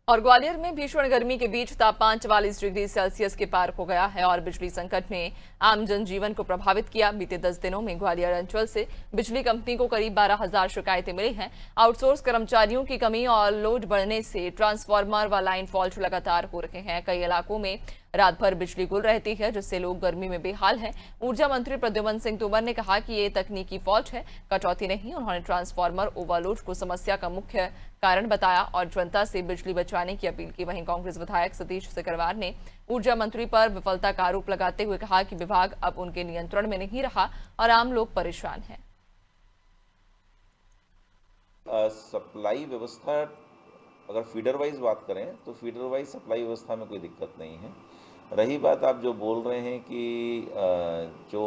और ग्वालियर में भीषण गर्मी के बीच तापमान 44 डिग्री सेल्सियस के पार हो गया है और बिजली संकट ने आम जनजीवन को प्रभावित किया। बीते 10 दिनों में ग्वालियर अंचल से बिजली कंपनी को करीब 12,000 शिकायतें मिली हैं। आउटसोर्स कर्मचारियों की कमी और लोड बढ़ने से ट्रांसफार्मर व लाइन फॉल्ट लगातार हो रहे हैं। कई इलाकों में रात भर बिजली गुल रहती है, जिससे लोग गर्मी में बेहाल हैं। ऊर्जा मंत्री प्रद्युमन सिंह तोमर ने कहा कि ये तकनीकी फॉल्ट है, कटौती नहीं। उन्होंने ट्रांसफार्मर ओवरलोड को समस्या का मुख्य कारण बताया और जनता से बिजली बचाने की अपील की। वहीं कांग्रेस विधायक सतीश सिकरवार ने ऊर्जा मंत्री पर विफलता का आरोप लगाते हुए कहा कि विभाग अब उनके नियंत्रण में नहीं रहा और आम लोग परेशान हैं। सप्लाई व्यवस्था अगर फीडर वाइज बात करें तो फीडर वाइज सप्लाई व्यवस्था में कोई दिक्कत नहीं है। रही बात आप जो बोल रहे हैं कि जो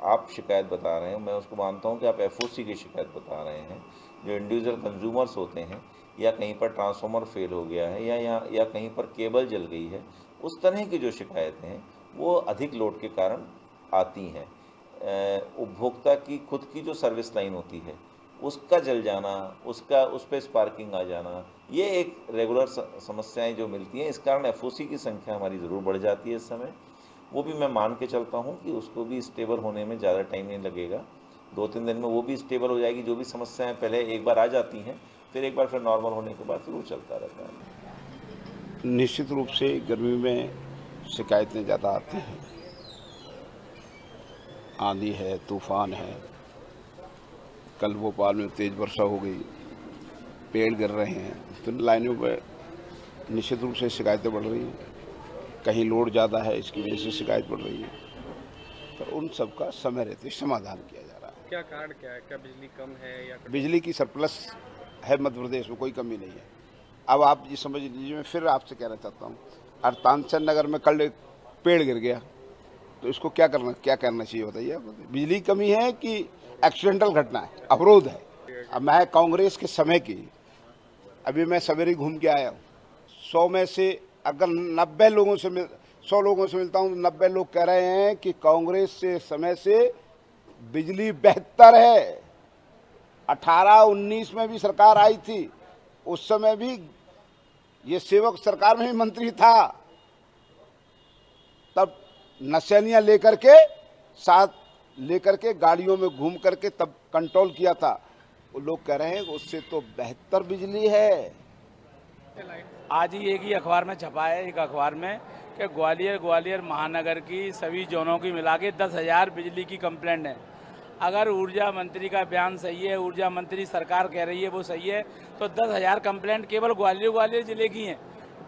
आप शिकायत बता रहे हैं, मैं उसको मानता हूं कि आप एफओसी की शिकायत बता रहे हैं। जो इंडिविजुअल कंज्यूमर्स होते हैं या कहीं पर ट्रांसफार्मर फेल हो गया है या कहीं पर केबल जल गई है, उस तरह की जो शिकायतें हैं वो अधिक लोड के कारण आती हैं। उपभोक्ता की खुद की जो सर्विस लाइन होती है उसका जल जाना, उस पर स्पार्किंग आ जाना, ये एक रेगुलर समस्याएं जो मिलती हैं। इस कारण एफओसी की संख्या हमारी ज़रूर बढ़ जाती है इस समय। वो भी मैं मान के चलता हूँ कि उसको भी स्टेबल होने में ज़्यादा टाइम नहीं लगेगा। 2-3 दिन में वो भी स्टेबल हो जाएगी। जो भी समस्याएं पहले एक बार आ जाती हैं, फिर एक बार फिर नॉर्मल होने के बाद फिर वो चलता रहता है। निश्चित रूप से गर्मी में शिकायतें ज़्यादा आती हैं। आंधी है, तूफान है, कल भोपाल में तेज़ वर्षा हो गई, पेड़ गिर रहे हैं, तो लाइनों पर निश्चित रूप से शिकायतें बढ़ रही हैं। कहीं लोड ज़्यादा है, इसकी वजह से शिकायत बढ़ रही है। तो उन सब का समय रहते समाधान किया जा रहा है। क्या कारण क्या है? क्या बिजली कम है या बिजली की सरप्लस है मध्य प्रदेश में, कोई कमी नहीं है। अब आप ये समझ लीजिए, मैं फिर आपसे कहना चाहता हूँ, तानसेन नगर में कल एक पेड़ गिर गया, तो इसको क्या करना चाहिए बताइए। बिजली कमी है कि एक्सीडेंटल घटना है, अवरोध है। अब मैं कांग्रेस के समय की, अभी मैं सवेरे घूम के आया हूँ, 100 में से अगर 90 लोगों से 100 लोगों से मिलता हूँ तो 90 लोग कह रहे हैं कि कांग्रेस से समय से बिजली बेहतर है। 18-19 में भी सरकार आई थी, उस समय भी ये सेवक सरकार में भी मंत्री था, तब नशेलियां लेकर के साथ लेकर के गाड़ियों में घूम करके तब कंट्रोल किया था। वो लोग कह रहे हैं उससे तो बेहतर बिजली है। आज ही एक ही अखबार में छपा है, एक अखबार में, कि ग्वालियर महानगर की सभी जोनों की मिला के 10,000 बिजली की कंप्लेंट है। अगर ऊर्जा मंत्री का बयान सही है, ऊर्जा मंत्री सरकार कह रही है वो सही है, तो 10,000 कंप्लेंट केवल ग्वालियर जिले की हैं।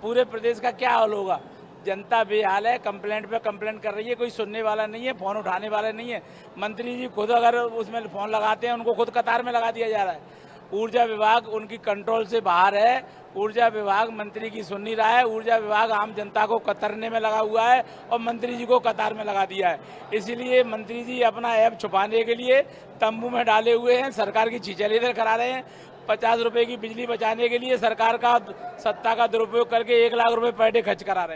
पूरे प्रदेश का क्या हाल होगा? जनता बेहाल है, कंप्लेंट पे कंप्लेंट कर रही है, कोई सुनने वाला नहीं है, फोन उठाने वाला नहीं है। मंत्री जी खुद अगर उसमें फोन लगाते हैं, उनको खुद कतार में लगा दिया जा रहा है। ऊर्जा विभाग उनकी कंट्रोल से बाहर है। ऊर्जा विभाग मंत्री की सुन नहीं रहा है। ऊर्जा विभाग आम जनता को कतरने में लगा हुआ है और मंत्री जी को कतार में लगा दिया है। इसीलिए मंत्री जी अपना ऐप छुपाने के लिए तंबू में डाले हुए हैं, सरकार की चीचलीदर करा रहे हैं। 50 रुपए की बिजली बचाने के लिए सरकार का सत्ता का दुरुपयोग करके 1 लाख रुपए पर डे खर्च करा रहे हैं।